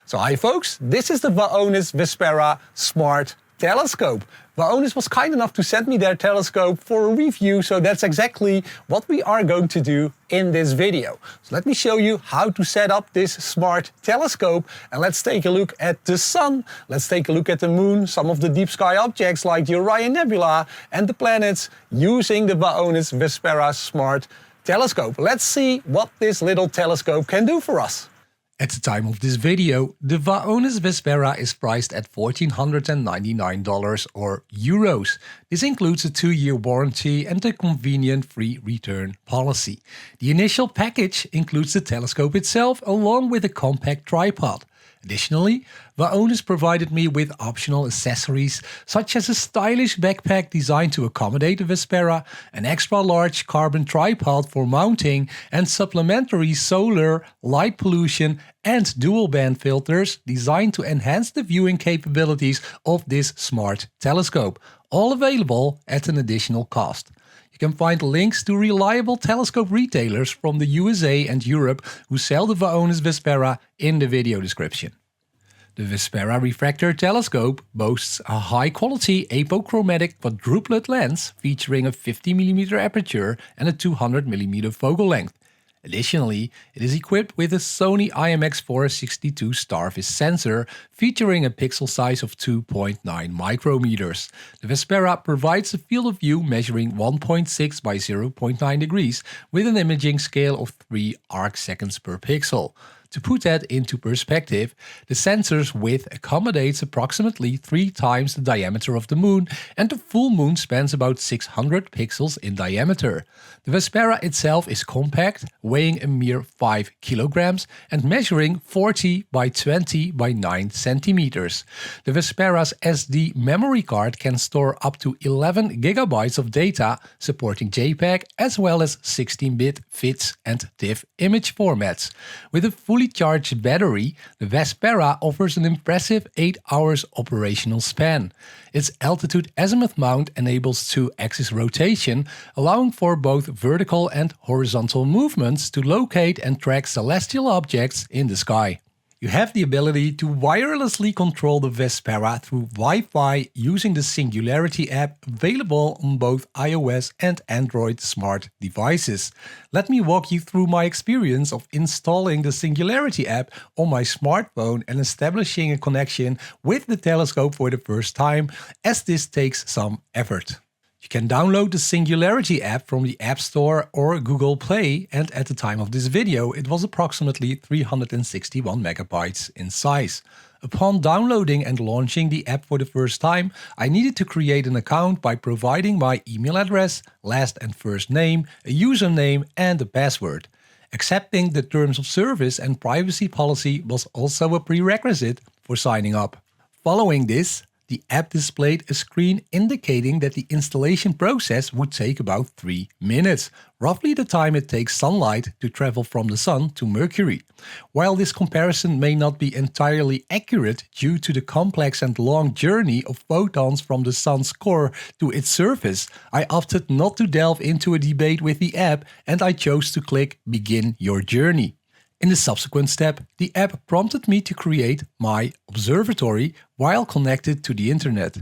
So hi folks, this is the Vaonis Vespera Smart Telescope. Vaonis was kind enough to send me their telescope for a review, so that's exactly what we are going to do in this video. So let me show you how to set up this smart telescope, and let's take a look at the sun, let's take a look at the moon, some of the deep sky objects like the Orion Nebula and the planets using the Vaonis Vespera Smart Telescope. Let's see what this little telescope can do for us. At the time of this video, the Vaonis Vespera is priced at $1,499 or euros. This includes a 2-year warranty and a convenient free return policy. The initial package includes the telescope itself along with a compact tripod. Additionally, Vaonis provided me with optional accessories such as a stylish backpack designed to accommodate the Vespera, an extra large carbon tripod for mounting, and supplementary solar, light pollution and dual band filters designed to enhance the viewing capabilities of this smart telescope, all available at an additional cost. You can find links to reliable telescope retailers from the USA and Europe who sell the Vaonis Vespera in the video description. The Vespera refractor telescope boasts a high-quality apochromatic quadruplet lens featuring a 50mm aperture and a 200mm focal length. Additionally, it is equipped with a Sony IMX462 Starfish sensor featuring a pixel size of 2.9 micrometers. The Vespera provides a field of view measuring 1.6 by 0.9 degrees with an imaging scale of 3 arcseconds per pixel. To put that into perspective, the sensor's width accommodates approximately 3 times the diameter of the moon, and the full moon spans about 600 pixels in diameter. The Vespera itself is compact, weighing a mere 5 kilograms and measuring 40 by 20 by 9 centimeters. The Vespera's SD memory card can store up to 11 gigabytes of data, supporting JPEG as well as 16-bit FITS and TIFF image formats. With a fully charged battery, the Vespera offers an impressive 8 hours operational span. Its altitude azimuth mount enables 2-axis rotation, allowing for both vertical and horizontal movements to locate and track celestial objects in the sky. You have the ability to wirelessly control the Vespera through Wi-Fi using the Singularity app available on both iOS and Android smart devices. Let me walk you through my experience of installing the Singularity app on my smartphone and establishing a connection with the telescope for the first time, as this takes some effort. You can download the Singularity app from the App Store or Google Play, and at the time of this video it was approximately 361 megabytes in size. Upon downloading and launching the app for the first time, I needed to create an account by providing my email address, last and first name, a username and a password. Accepting the terms of service and privacy policy was also a prerequisite for signing up. Following this, the app displayed a screen indicating that the installation process would take about 3 minutes, roughly the time it takes sunlight to travel from the sun to Mercury. While this comparison may not be entirely accurate due to the complex and long journey of photons from the sun's core to its surface, I opted not to delve into a debate with the app, and I chose to click Begin Your Journey. In the subsequent step, the app prompted me to create my observatory while connected to the internet.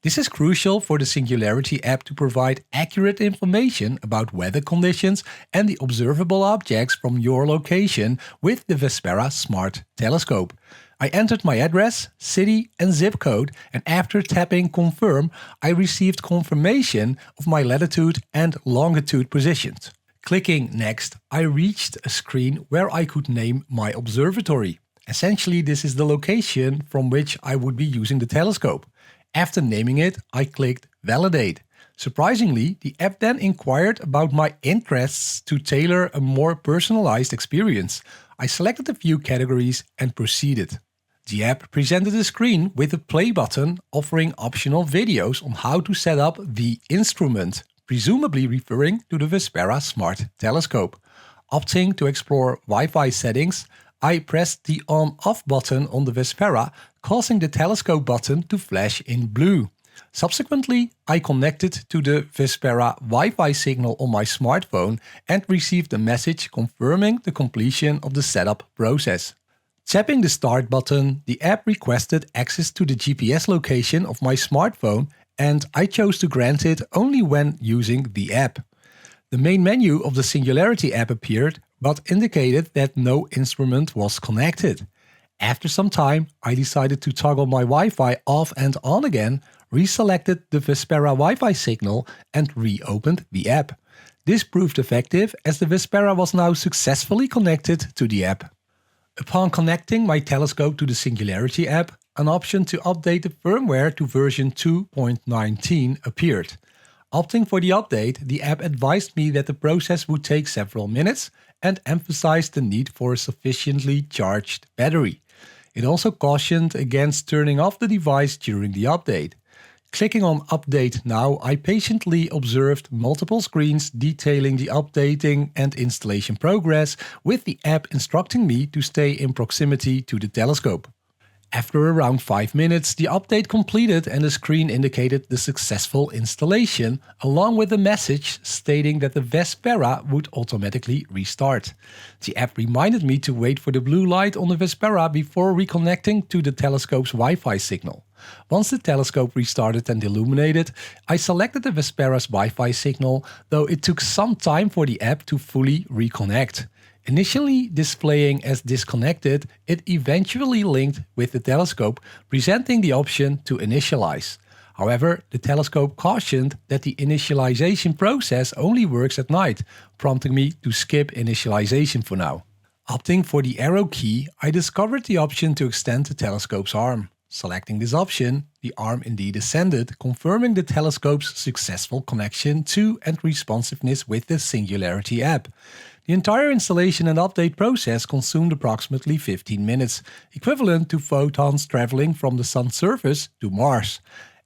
This is crucial for the Singularity app to provide accurate information about weather conditions and the observable objects from your location with the Vespera Smart Telescope. I entered my address, city and zip code, and after tapping Confirm, I received confirmation of my latitude and longitude positions. Clicking Next, I reached a screen where I could name my observatory. Essentially, this is the location from which I would be using the telescope. After naming it, I clicked Validate. Surprisingly, the app then inquired about my interests to tailor a more personalized experience. I selected a few categories and proceeded. The app presented a screen with a play button offering optional videos on how to set up the instrument, presumably referring to the Vespera Smart Telescope. Opting to explore Wi-Fi settings, I pressed the on-off button on the Vespera, causing the telescope button to flash in blue. Subsequently, I connected to the Vespera Wi-Fi signal on my smartphone and received a message confirming the completion of the setup process. Tapping the Start button, the app requested access to the GPS location of my smartphone, and I chose to grant it only when using the app. The main menu of the Singularity app appeared, but indicated that no instrument was connected. After some time, I decided to toggle my Wi-Fi off and on again, reselected the Vespera Wi-Fi signal, and reopened the app. This proved effective as the Vespera was now successfully connected to the app. Upon connecting my telescope to the Singularity app, an option to update the firmware to version 2.19 appeared. Opting for the update, the app advised me that the process would take several minutes and emphasized the need for a sufficiently charged battery. It also cautioned against turning off the device during the update. Clicking on Update Now, I patiently observed multiple screens detailing the updating and installation progress, with the app instructing me to stay in proximity to the telescope. After around 5 minutes, the update completed and the screen indicated the successful installation, along with a message stating that the Vespera would automatically restart. The app reminded me to wait for the blue light on the Vespera before reconnecting to the telescope's Wi-Fi signal. Once the telescope restarted and illuminated, I selected the Vespera's Wi-Fi signal, though it took some time for the app to fully reconnect. Initially displaying as disconnected, it eventually linked with the telescope, presenting the option to initialize. However, the telescope cautioned that the initialization process only works at night, prompting me to skip initialization for now. Opting for the arrow key, I discovered the option to extend the telescope's arm. Selecting this option, the arm indeed ascended, confirming the telescope's successful connection to and responsiveness with the Singularity app. The entire installation and update process consumed approximately 15 minutes, equivalent to photons traveling from the Sun's surface to Mars.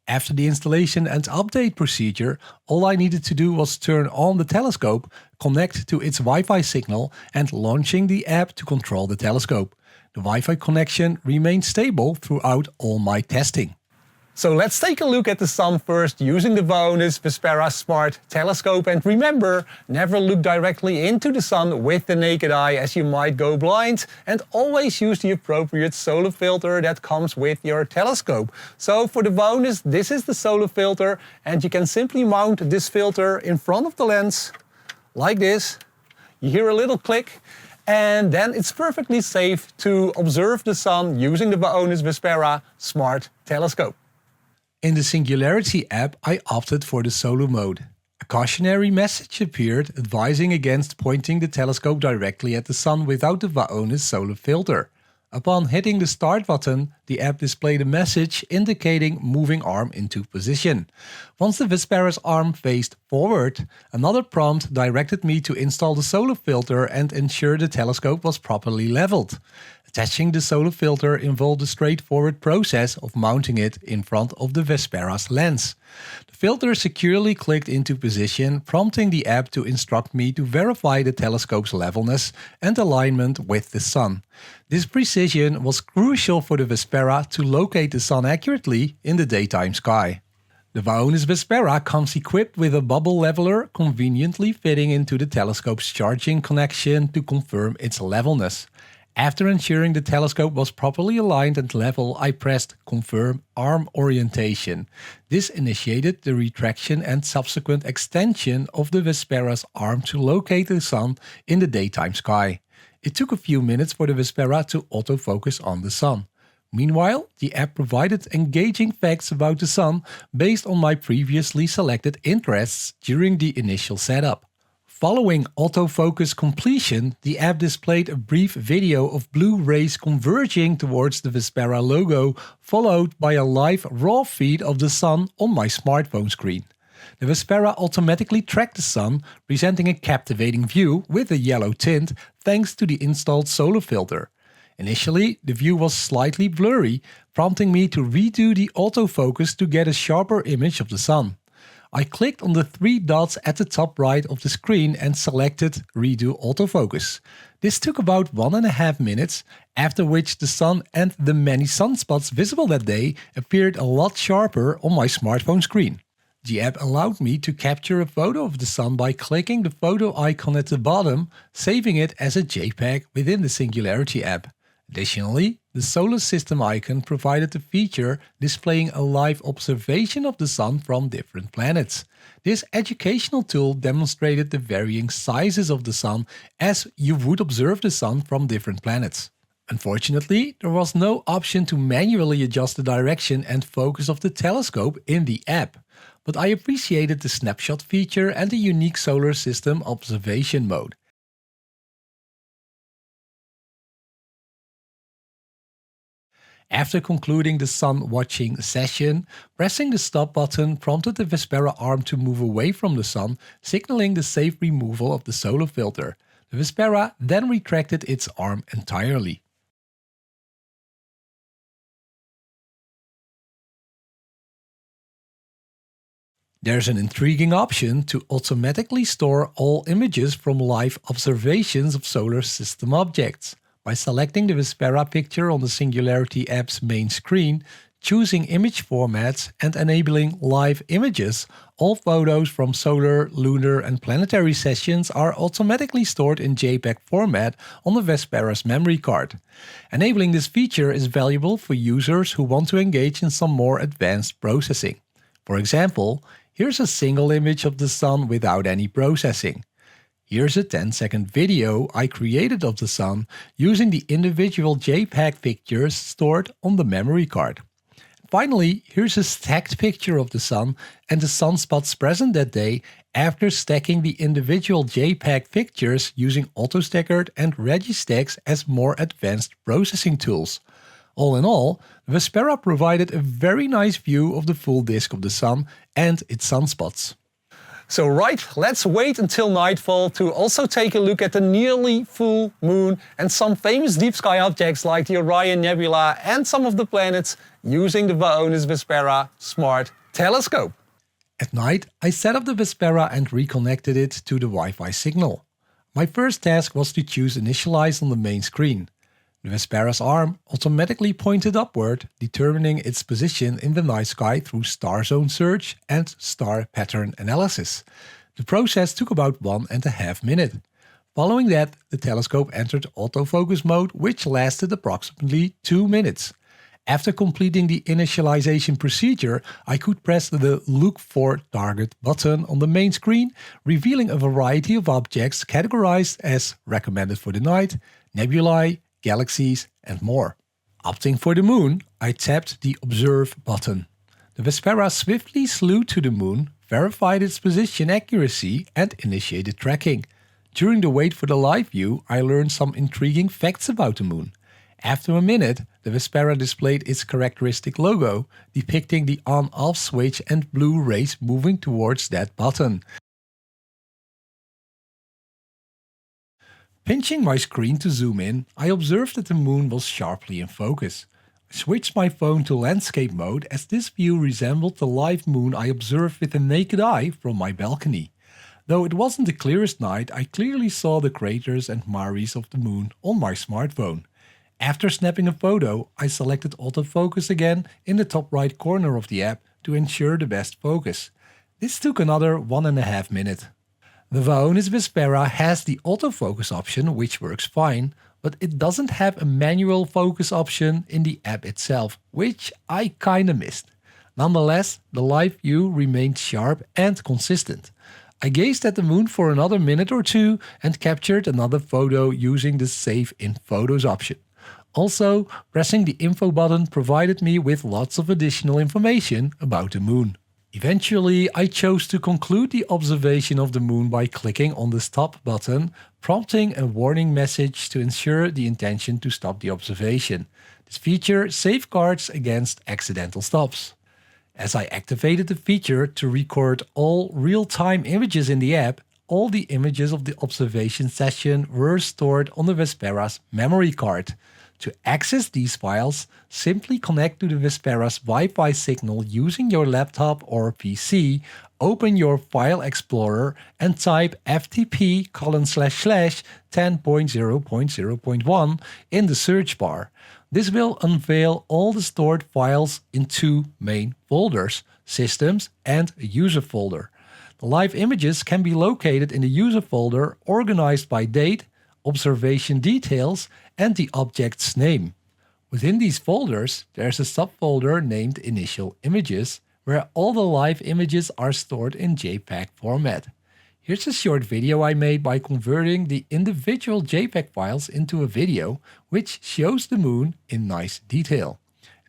After the installation and update procedure, all I needed to do was turn on the telescope, connect to its Wi-Fi signal, and launching the app to control the telescope. The Wi-Fi connection remained stable throughout all my testing. So let's take a look at the Sun first using the Vaonis Vespera Smart Telescope. And remember, never look directly into the Sun with the naked eye, as you might go blind, and always use the appropriate solar filter that comes with your telescope. So for the Vaonis, this is the solar filter, and you can simply mount this filter in front of the lens like this. You hear a little click. And then it's perfectly safe to observe the Sun using the Vaonis Vespera Smart Telescope. In the Singularity app, I opted for the solo mode. A cautionary message appeared advising against pointing the telescope directly at the Sun without the Vaonis solar filter. Upon hitting the Start button, the app displayed a message indicating moving arm into position. Once the Vespera's arm faced forward, another prompt directed me to install the solar filter and ensure the telescope was properly leveled. Attaching the solar filter involved a straightforward process of mounting it in front of the Vespera's lens. The filter securely clicked into position, prompting the app to instruct me to verify the telescope's levelness and alignment with the Sun. This precision was crucial for the Vespera to locate the Sun accurately in the daytime sky. The Vaonis Vespera comes equipped with a bubble leveler conveniently fitting into the telescope's charging connection to confirm its levelness. After ensuring the telescope was properly aligned and level, I pressed Confirm Arm Orientation. This initiated the retraction and subsequent extension of the Vespera's arm to locate the Sun in the daytime sky. It took a few minutes for the Vespera to autofocus on the Sun. Meanwhile, the app provided engaging facts about the Sun based on my previously selected interests during the initial setup. Following autofocus completion, the app displayed a brief video of blue rays converging towards the Vespera logo, followed by a live raw feed of the Sun on my smartphone screen. The Vespera automatically tracked the Sun, presenting a captivating view with a yellow tint thanks to the installed solar filter. Initially, the view was slightly blurry, prompting me to redo the autofocus to get a sharper image of the Sun. I clicked on the 3 dots at the top right of the screen and selected Redo Autofocus. This took about 1.5 minutes, after which the Sun and the many sunspots visible that day appeared a lot sharper on my smartphone screen. The app allowed me to capture a photo of the Sun by clicking the photo icon at the bottom, saving it as a JPEG within the Singularity app. Additionally, the solar system icon provided the feature displaying a live observation of the Sun from different planets. This educational tool demonstrated the varying sizes of the Sun as you would observe the Sun from different planets. Unfortunately, there was no option to manually adjust the direction and focus of the telescope in the app, but I appreciated the snapshot feature and the unique solar system observation mode. After concluding the sun watching session, pressing the stop button prompted the Vespera arm to move away from the sun, signaling the safe removal of the solar filter. The Vespera then retracted its arm entirely. There's an intriguing option to automatically store all images from live observations of solar system objects. By selecting the Vespera picture on the Singularity app's main screen, choosing image formats and enabling live images, all photos from solar, lunar and planetary sessions are automatically stored in JPEG format on the Vespera's memory card. Enabling this feature is valuable for users who want to engage in some more advanced processing. For example, here's a single image of the Sun without any processing. Here's a 10-second video I created of the Sun using the individual JPEG pictures stored on the memory card. Finally, here's a stacked picture of the Sun and the sunspots present that day after stacking the individual JPEG pictures using AutoStacker and Registacks as more advanced processing tools. All in all, Vespera provided a very nice view of the full disk of the Sun and its sunspots. So let's wait until nightfall to also take a look at the nearly full moon and some famous deep sky objects like the Orion Nebula and some of the planets using the Vaonis Vespera Smart Telescope. At night, I set up the Vespera and reconnected it to the Wi-Fi signal. My first task was to choose Initialize on the main screen. The Vespera's arm automatically pointed upward, determining its position in the night sky through star zone search and star pattern analysis. The process took about 1.5 minutes. Following that, the telescope entered autofocus mode, which lasted approximately 2 minutes. After completing the initialization procedure, I could press the Look for Target button on the main screen, revealing a variety of objects categorized as recommended for the night, nebulae, galaxies and more. Opting for the moon, I tapped the Observe button. The Vespera swiftly flew to the moon, verified its position accuracy and initiated tracking. During the wait for the live view, I learned some intriguing facts about the moon. After a minute, the Vespera displayed its characteristic logo, depicting the on-off switch and blue rays moving towards that button. Pinching my screen to zoom in, I observed that the moon was sharply in focus. I switched my phone to landscape mode as this view resembled the live moon I observed with the naked eye from my balcony. Though it wasn't the clearest night, I clearly saw the craters and mares of the moon on my smartphone. After snapping a photo, I selected autofocus again in the top right corner of the app to ensure the best focus. This took another 1.5 minutes. The Vaonis Vespera has the autofocus option, which works fine, but it doesn't have a manual focus option in the app itself, which I kinda missed. Nonetheless, the live view remained sharp and consistent. I gazed at the moon for another minute or two and captured another photo using the Save in Photos option. Also, pressing the info button provided me with lots of additional information about the moon. Eventually, I chose to conclude the observation of the moon by clicking on the stop button, prompting a warning message to ensure the intention to stop the observation. This feature safeguards against accidental stops. As I activated the feature to record all real-time images in the app, all the images of the observation session were stored on the Vespera's memory card. To access these files, simply connect to the Vespera's Wi-Fi signal using your laptop or PC, open your file explorer and type ftp://10.0.0.1 in the search bar. This will unveil all the stored files in two main folders, Systems and a User folder. The live images can be located in the User folder organized by date, observation details, and the object's name. Within these folders, there's a subfolder named Initial Images, where all the live images are stored in JPEG format. Here's a short video I made by converting the individual JPEG files into a video, which shows the moon in nice detail.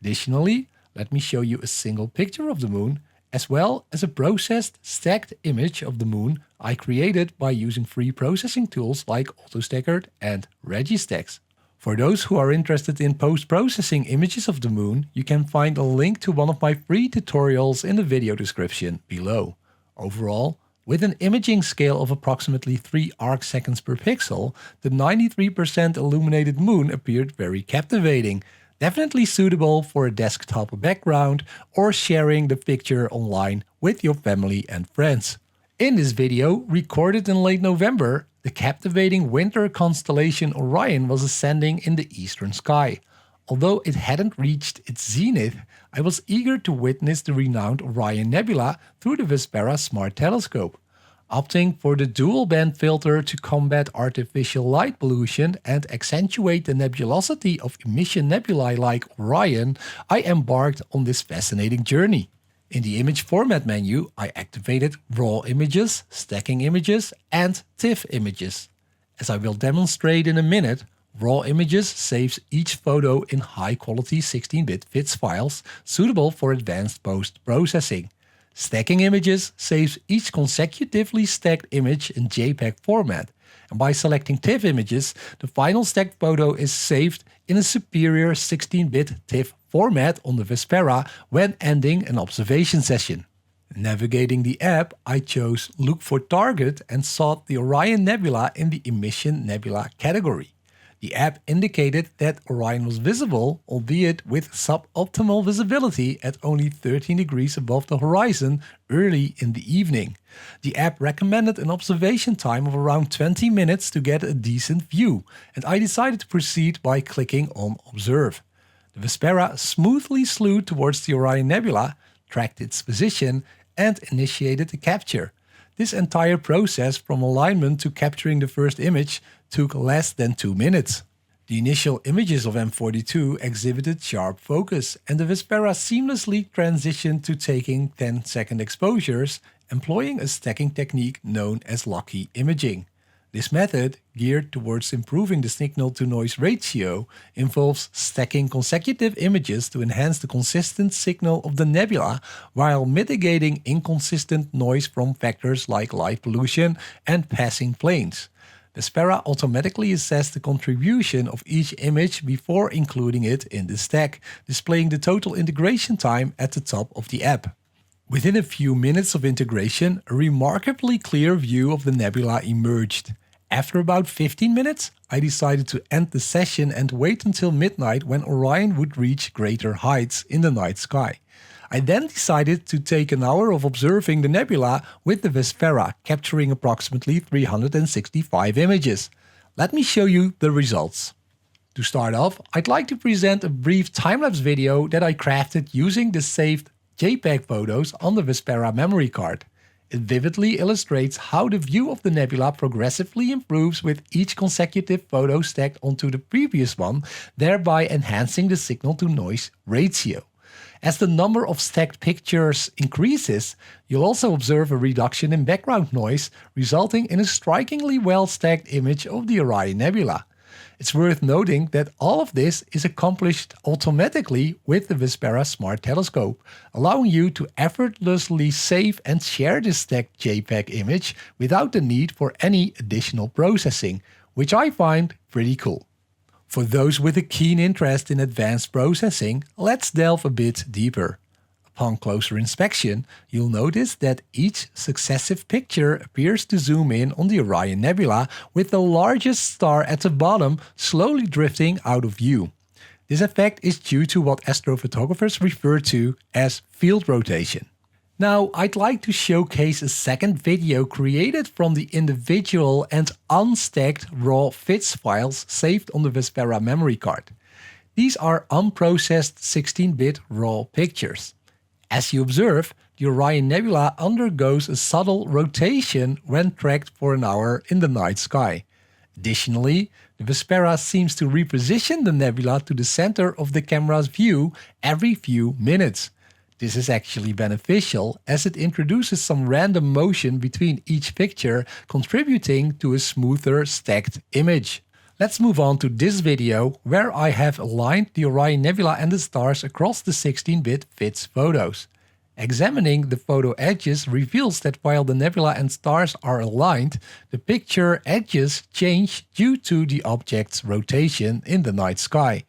Additionally, let me show you a single picture of the moon, as well as a processed stacked image of the moon I created by using free processing tools like AutoStacker and Registax. For those who are interested in post-processing images of the moon, you can find a link to one of my free tutorials in the video description below. Overall, with an imaging scale of approximately 3 arcseconds per pixel, the 93% illuminated moon appeared very captivating, definitely suitable for a desktop background or sharing the picture online with your family and friends. In this video, recorded in late November, the captivating winter constellation Orion was ascending in the eastern sky. Although it hadn't reached its zenith, I was eager to witness the renowned Orion Nebula through the Vespera Smart Telescope. Opting for the dual band filter to combat artificial light pollution and accentuate the nebulosity of emission nebulae like Orion, I embarked on this fascinating journey. In the image format menu, I activated RAW images, stacking images, and TIFF images. As I will demonstrate in a minute, RAW images saves each photo in high-quality 16-bit FITS files suitable for advanced post-processing. Stacking images saves each consecutively stacked image in JPEG format, and by selecting TIFF images, the final stacked photo is saved in a superior 16-bit TIFF format on the Vespera when ending an observation session. Navigating the app, I chose Look for Target and sought the Orion Nebula in the Emission Nebula category. The app indicated that Orion was visible, albeit with suboptimal visibility at only 13 degrees above the horizon early in the evening. The app recommended an observation time of around 20 minutes to get a decent view, and I decided to proceed by clicking on Observe. The Vespera smoothly slew towards the Orion Nebula, tracked its position, and initiated the capture. This entire process from alignment to capturing the first image took less than 2 minutes. The initial images of M42 exhibited sharp focus, and the Vespera seamlessly transitioned to taking 10-second exposures, employing a stacking technique known as Locky imaging. This method, geared towards improving the signal-to-noise ratio, involves stacking consecutive images to enhance the consistent signal of the nebula while mitigating inconsistent noise from factors like light pollution and passing planes. Vespera automatically assesses the contribution of each image before including it in the stack, displaying the total integration time at the top of the app. Within a few minutes of integration, a remarkably clear view of the nebula emerged. After about 15 minutes, I decided to end the session and wait until midnight when Orion would reach greater heights in the night sky. I then decided to take an hour of observing the nebula with the Vespera, capturing approximately 365 images. Let me show you the results. To start off, I'd like to present a brief time-lapse video that I crafted using the saved JPEG photos on the Vespera memory card. It vividly illustrates how the view of the nebula progressively improves with each consecutive photo stacked onto the previous one, thereby enhancing the signal-to-noise ratio. As the number of stacked pictures increases, you'll also observe a reduction in background noise, resulting in a strikingly well-stacked image of the Orion Nebula. It's worth noting that all of this is accomplished automatically with the Vespera Smart Telescope, allowing you to effortlessly save and share this stacked JPEG image without the need for any additional processing, which I find pretty cool. For those with a keen interest in advanced processing, let's delve a bit deeper. Upon closer inspection, you'll notice that each successive picture appears to zoom in on the Orion Nebula, with the largest star at the bottom slowly drifting out of view. This effect is due to what astrophotographers refer to as field rotation. Now, I'd like to showcase a second video created from the individual and unstacked raw FITS files saved on the Vespera memory card. These are unprocessed 16-bit raw pictures. As you observe, the Orion Nebula undergoes a subtle rotation when tracked for an hour in the night sky. Additionally, the Vespera seems to reposition the nebula to the center of the camera's view every few minutes. This is actually beneficial as it introduces some random motion between each picture, contributing to a smoother stacked image. Let's move on to this video where I have aligned the Orion Nebula and the stars across the 16-bit FITS photos. Examining the photo edges reveals that while the nebula and stars are aligned, the picture edges change due to the object's rotation in the night sky.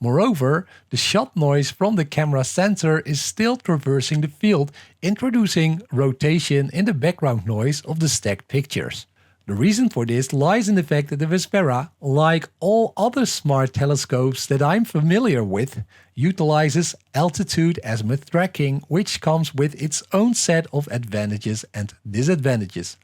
Moreover, the shot noise from the camera sensor is still traversing the field, introducing rotation in the background noise of the stacked pictures. The reason for this lies in the fact that the Vespera, like all other smart telescopes that I'm familiar with, utilizes altitude azimuth tracking, which comes with its own set of advantages and disadvantages.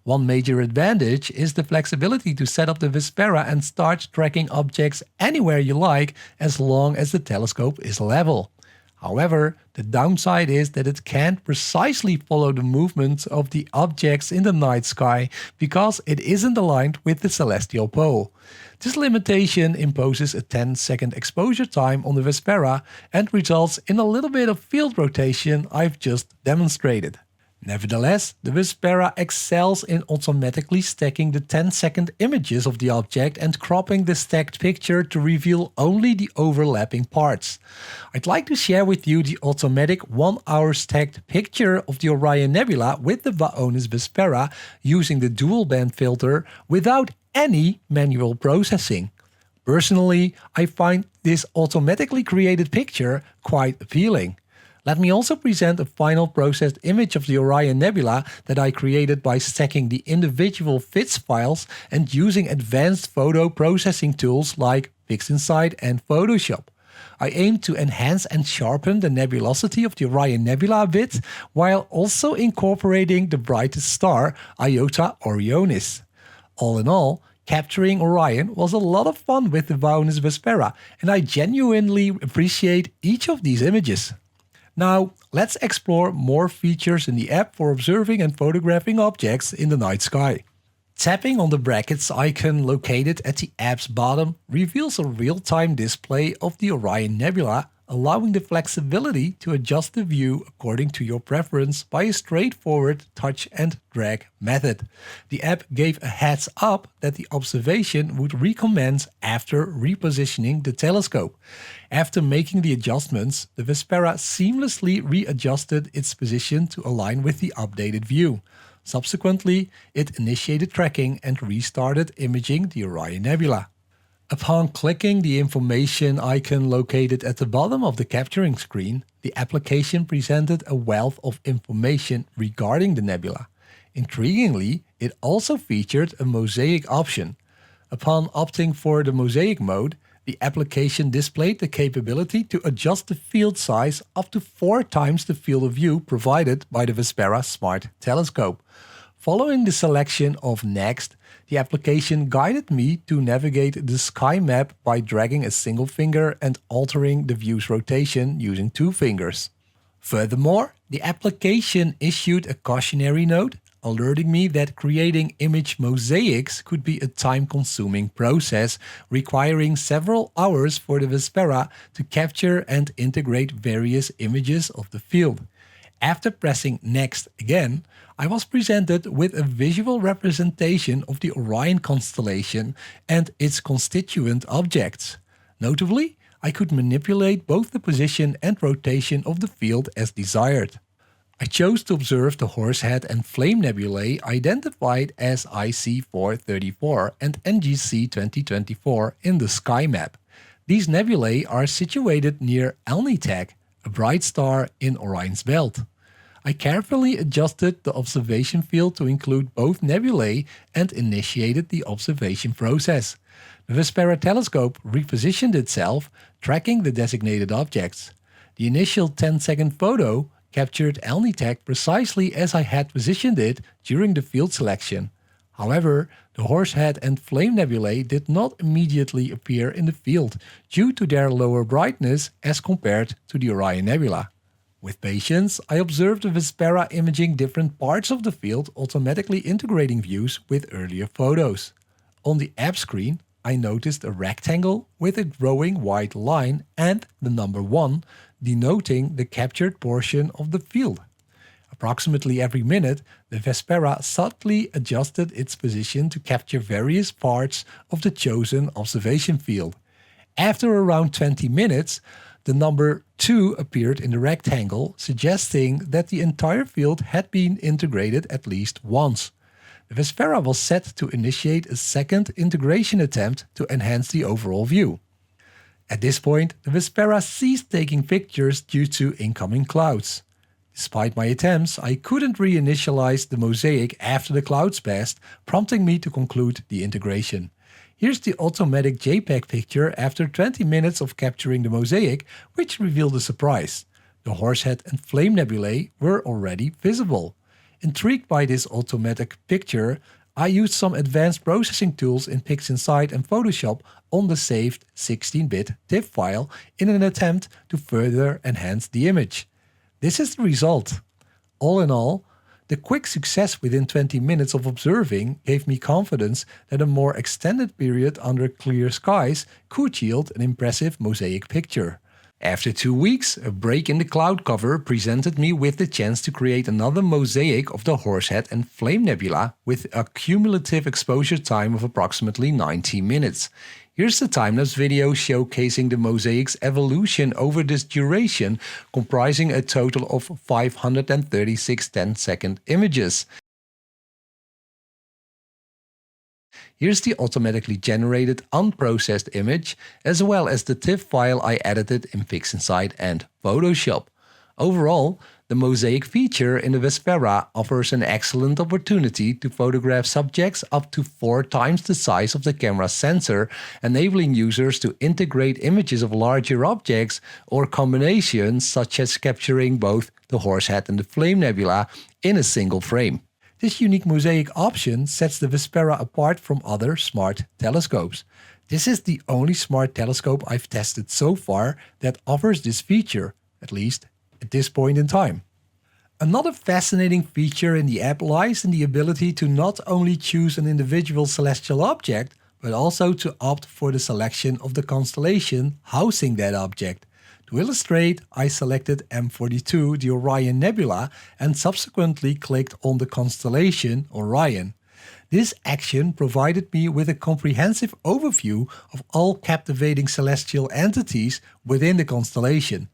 One major advantage is the flexibility to set up the Vespera and start tracking objects anywhere you like as long as the telescope is level. However, the downside is that it can't precisely follow the movements of the objects in the night sky because it isn't aligned with the celestial pole. This limitation imposes a 10-second exposure time on the Vespera and results in a little bit of field rotation I've just demonstrated. Nevertheless, the Vespera excels in automatically stacking the 10-second images of the object and cropping the stacked picture to reveal only the overlapping parts. I'd like to share with you the automatic 1-hour stacked picture of the Orion Nebula with the Vaonis Vespera using the dual band filter without any manual processing. Personally, I find this automatically created picture quite appealing. Let me also present a final processed image of the Orion Nebula that I created by stacking the individual FITS files and using advanced photo processing tools like PixInsight and Photoshop. I aim to enhance and sharpen the nebulosity of the Orion Nebula a bit, while also incorporating the brightest star, Iota Orionis. All in all, capturing Orion was a lot of fun with the Vaonis Vespera, and I genuinely appreciate each of these images. Now, let's explore more features in the app for observing and photographing objects in the night sky. Tapping on the brackets icon located at the app's bottom reveals a real-time display of the Orion Nebula, allowing the flexibility to adjust the view according to your preference by a straightforward touch and drag method. The app gave a heads up that the observation would recommence after repositioning the telescope. After making the adjustments, the Vespera seamlessly readjusted its position to align with the updated view. Subsequently, it initiated tracking and restarted imaging the Orion Nebula. Upon clicking the information icon located at the bottom of the capturing screen, the application presented a wealth of information regarding the nebula. Intriguingly, it also featured a Mosaic option. Upon opting for the Mosaic mode, the application displayed the capability to adjust the field size up to 4 times the field of view provided by the Vespera Smart Telescope. Following the selection of Next, the application guided me to navigate the sky map by dragging a single finger and altering the view's rotation using 2 fingers. Furthermore, the application issued a cautionary note, alerting me that creating image mosaics could be a time-consuming process, requiring several hours for the Vespera to capture and integrate various images of the field. After pressing Next again, I was presented with a visual representation of the Orion constellation and its constituent objects. Notably, I could manipulate both the position and rotation of the field as desired. I chose to observe the Horsehead and Flame nebulae identified as IC434 and NGC 2024 in the sky map. These nebulae are situated near Alnitak, a bright star in Orion's belt. I carefully adjusted the observation field to include both nebulae and initiated the observation process. The Vespera telescope repositioned itself, tracking the designated objects. The initial 10-second photo captured Alnitak precisely as I had positioned it during the field selection. However, the Horsehead and Flame nebulae did not immediately appear in the field due to their lower brightness as compared to the Orion Nebula. With patience, I observed the Vespera imaging different parts of the field, automatically integrating views with earlier photos. On the app screen, I noticed a rectangle with a growing white line and the number 1, denoting the captured portion of the field. Approximately every minute, the Vespera subtly adjusted its position to capture various parts of the chosen observation field. After around 20 minutes, the number 2 appeared in the rectangle, suggesting that the entire field had been integrated at least once. The Vespera was set to initiate a second integration attempt to enhance the overall view. At this point, the Vespera ceased taking pictures due to incoming clouds. Despite my attempts, I couldn't reinitialize the Mosaic after the clouds passed, prompting me to conclude the integration. Here's the automatic JPEG picture after 20 minutes of capturing the Mosaic, which revealed a surprise. The Horsehead and Flame nebulae were already visible. Intrigued by this automatic picture, I used some advanced processing tools in PixInsight and Photoshop on the saved 16-bit TIFF file in an attempt to further enhance the image. This is the result. All in all, the quick success within 20 minutes of observing gave me confidence that a more extended period under clear skies could yield an impressive Mosaic picture. After 2 weeks, a break in the cloud cover presented me with the chance to create another Mosaic of the Horsehead and Flame Nebula with a cumulative exposure time of approximately 90 minutes. Here's the time-lapse video showcasing the Mosaic's evolution over this duration, comprising a total of 536 10-second images. Here's the automatically generated unprocessed image, as well as the TIFF file I edited in PixInsight and Photoshop. Overall, the Mosaic feature in the Vespera offers an excellent opportunity to photograph subjects up to 4 times the size of the camera's sensor, enabling users to integrate images of larger objects or combinations such as capturing both the Horsehead and the Flame Nebula in a single frame. This unique Mosaic option sets the Vespera apart from other smart telescopes. This is the only smart telescope I've tested so far that offers this feature, at least at this point in time. Another fascinating feature in the app lies in the ability to not only choose an individual celestial object, but also to opt for the selection of the constellation housing that object. To illustrate, I selected M42, the Orion Nebula, and subsequently clicked on the constellation Orion. This action provided me with a comprehensive overview of all captivating celestial entities within the constellation.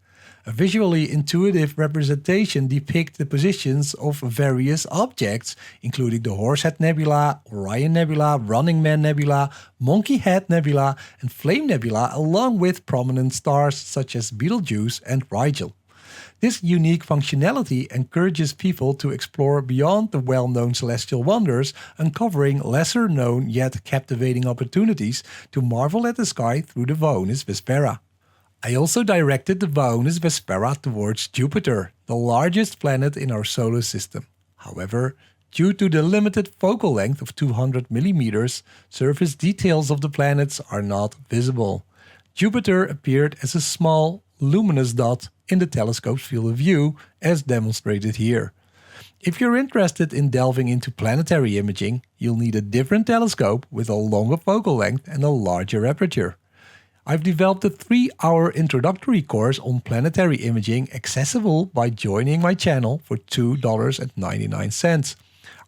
A visually intuitive representation depicts the positions of various objects, including the Horsehead Nebula, Orion Nebula, Running Man Nebula, Monkey Head Nebula, and Flame Nebula, along with prominent stars such as Betelgeuse and Rigel. This unique functionality encourages people to explore beyond the well-known celestial wonders, uncovering lesser-known yet captivating opportunities to marvel at the sky through the Vaonis Vespera. I also directed the Vaonis Vespera towards Jupiter, the largest planet in our solar system. However, due to the limited focal length of 200 mm, surface details of the planets are not visible. Jupiter appeared as a small, luminous dot in the telescope's field of view, as demonstrated here. If you're interested in delving into planetary imaging, you'll need a different telescope with a longer focal length and a larger aperture. I've developed a 3-hour introductory course on planetary imaging accessible by joining my channel for $2.99.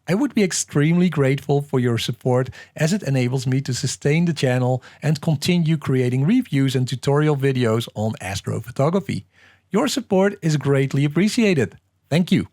I would be extremely grateful for your support, as it enables me to sustain the channel and continue creating reviews and tutorial videos on astrophotography. Your support is greatly appreciated. Thank you.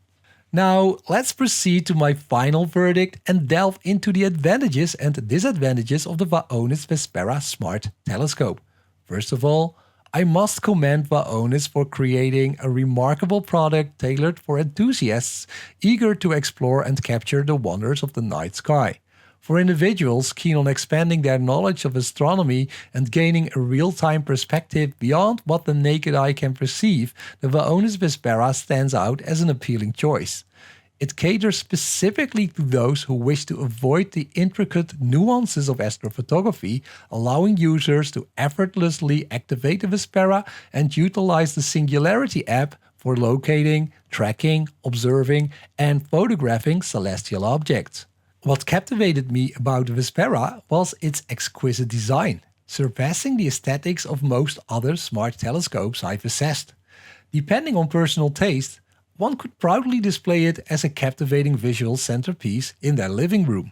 Now, let's proceed to my final verdict and delve into the advantages and disadvantages of the Vaonis Vespera Smart Telescope. First of all, I must commend Vaonis for creating a remarkable product tailored for enthusiasts eager to explore and capture the wonders of the night sky. For individuals keen on expanding their knowledge of astronomy and gaining a real-time perspective beyond what the naked eye can perceive, the Vaonis Vespera stands out as an appealing choice. It caters specifically to those who wish to avoid the intricate nuances of astrophotography, allowing users to effortlessly activate the Vespera and utilize the Singularity app for locating, tracking, observing, and photographing celestial objects. What captivated me about the Vespera was its exquisite design, surpassing the aesthetics of most other smart telescopes I've assessed. Depending on personal taste, one could proudly display it as a captivating visual centerpiece in their living room.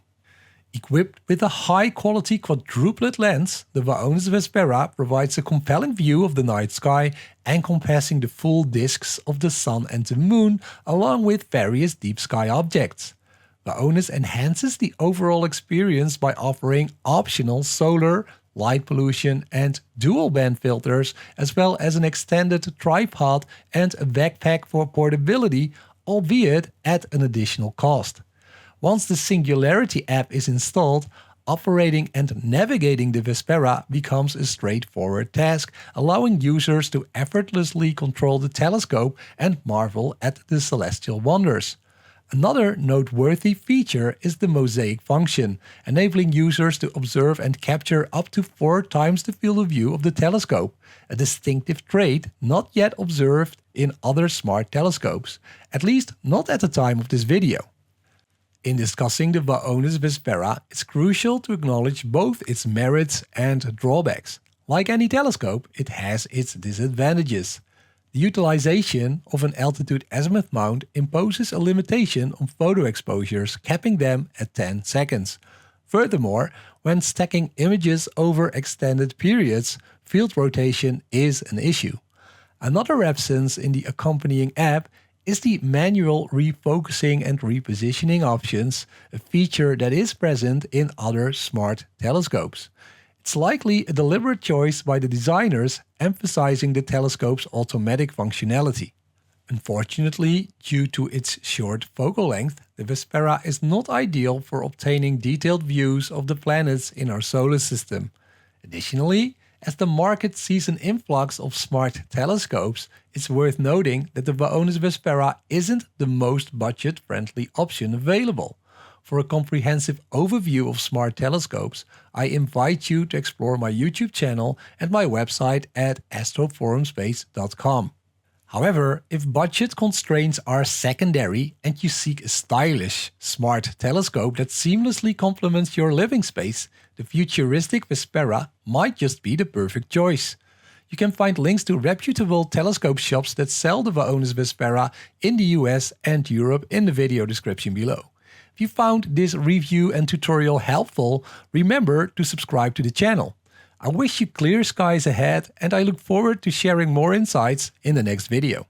Equipped with a high-quality quadruplet lens, the Vaonis Vespera provides a compelling view of the night sky, encompassing the full disks of the Sun and the Moon, along with various deep sky objects. Vaonis enhances the overall experience by offering optional solar, light pollution and dual band filters, as well as an extended tripod and a backpack for portability, albeit at an additional cost. Once the Singularity app is installed, operating and navigating the Vespera becomes a straightforward task, allowing users to effortlessly control the telescope and marvel at the celestial wonders. Another noteworthy feature is the Mosaic function, enabling users to observe and capture up to 4 times the field of view of the telescope, a distinctive trait not yet observed in other smart telescopes, at least not at the time of this video. In discussing the Vaonis Vespera, it's crucial to acknowledge both its merits and drawbacks. Like any telescope, it has its disadvantages. The utilization of an altitude azimuth mount imposes a limitation on photo exposures, capping them at 10 seconds. Furthermore, when stacking images over extended periods, field rotation is an issue. Another absence in the accompanying app is the manual refocusing and repositioning options, a feature that is present in other smart telescopes. It's likely a deliberate choice by the designers, emphasizing the telescope's automatic functionality. Unfortunately, due to its short focal length, the Vespera is not ideal for obtaining detailed views of the planets in our solar system. Additionally, as the market sees an influx of smart telescopes, it's worth noting that the Vaonis Vespera isn't the most budget-friendly option available. For a comprehensive overview of smart telescopes, I invite you to explore my YouTube channel and my website at astroforumspace.com. However, if budget constraints are secondary and you seek a stylish, smart telescope that seamlessly complements your living space, the futuristic Vespera might just be the perfect choice. You can find links to reputable telescope shops that sell the Vaonis Vespera in the US and Europe in the video description below. If you found this review and tutorial helpful, remember to subscribe to the channel. I wish you clear skies ahead and I look forward to sharing more insights in the next video.